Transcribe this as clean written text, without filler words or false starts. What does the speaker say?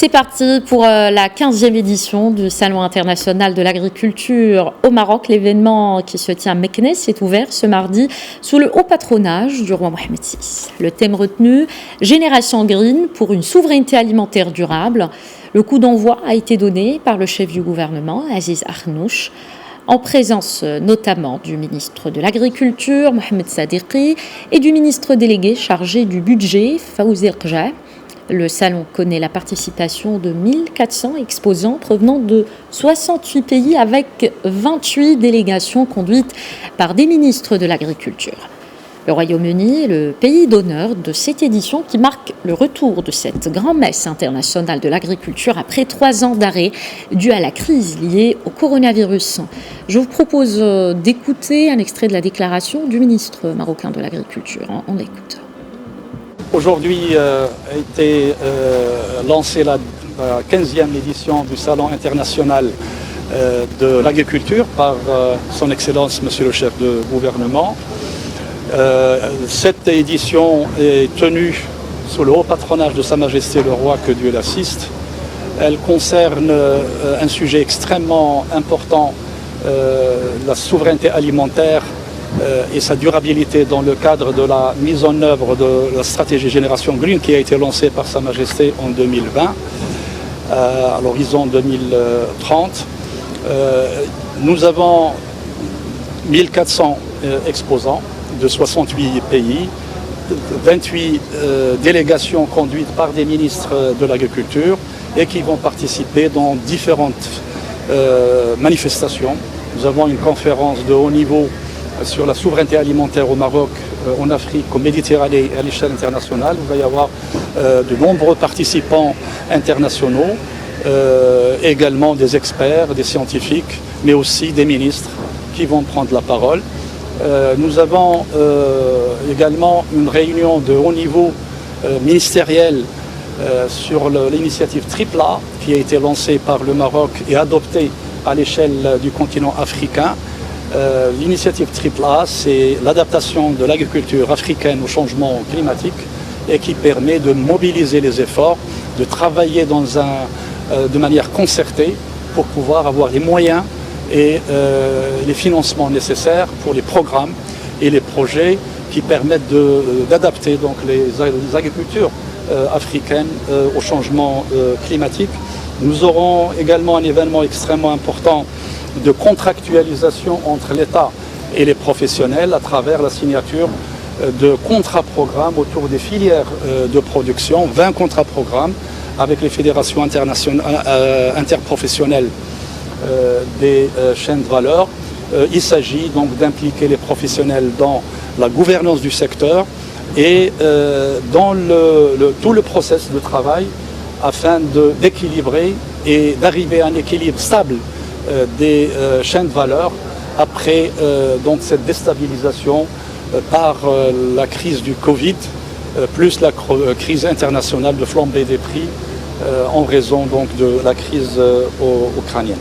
C'est parti pour la 15e édition du Salon international de l'agriculture au Maroc. L'événement qui se tient à Meknès est ouvert ce mardi sous le haut patronage du roi Mohamed VI. Le thème retenu, Génération Green pour une souveraineté alimentaire durable. Le coup d'envoi a été donné par le chef du gouvernement, Aziz Arnouch, en présence notamment du ministre de l'Agriculture, Mohamed Sadiqi, et du ministre délégué chargé du budget, Fawzi Rja. Le salon connaît la participation de 1400 exposants provenant de 68 pays avec 28 délégations conduites par des ministres de l'Agriculture. Le Royaume-Uni est le pays d'honneur de cette édition qui marque le retour de cette grand-messe internationale de l'agriculture après 3 ans d'arrêt dû à la crise liée au coronavirus. Je vous propose d'écouter un extrait de la déclaration du ministre marocain de l'Agriculture. On l'écoute. Aujourd'hui a été lancée la 15e édition du Salon international de l'agriculture par son Excellence Monsieur le chef de gouvernement. Cette édition est tenue sous le haut patronage de Sa Majesté le Roi, que Dieu l'assiste. Elle concerne un sujet extrêmement important, la souveraineté alimentaire et sa durabilité dans le cadre de la mise en œuvre de la stratégie Génération Green qui a été lancée par Sa Majesté en 2020 à l'horizon 2030. Nous avons 1400 exposants de 68 pays, 28 délégations conduites par des ministres de l'Agriculture et qui vont participer dans différentes manifestations. Nous avons une conférence de haut niveau sur la souveraineté alimentaire au Maroc, en Afrique, en Méditerranée et à l'échelle internationale. Il va y avoir de nombreux participants internationaux, également des experts, des scientifiques, mais aussi des ministres qui vont prendre la parole. Nous avons également une réunion de haut niveau ministériel sur l'initiative Tripla qui a été lancée par le Maroc et adoptée à l'échelle du continent africain. L'initiative Tripla, c'est l'adaptation de l'agriculture africaine au changement climatique et qui permet de mobiliser les efforts, de travailler de manière concertée pour pouvoir avoir les moyens et les financements nécessaires pour les programmes et les projets qui permettent d'adapter donc les agricultures africaines au changement climatique. Nous aurons également un événement extrêmement important de contractualisation entre l'État et les professionnels à travers la signature de contrats-programmes autour des filières de production, 20 contrats-programmes avec les fédérations interprofessionnelles des chaînes de valeur. Il s'agit donc d'impliquer les professionnels dans la gouvernance du secteur et dans tout le process de travail afin d'équilibrer et d'arriver à un équilibre stable des chaînes de valeur après donc cette déstabilisation par la crise du Covid plus la crise internationale de flambée des prix en raison donc de la crise ukrainienne.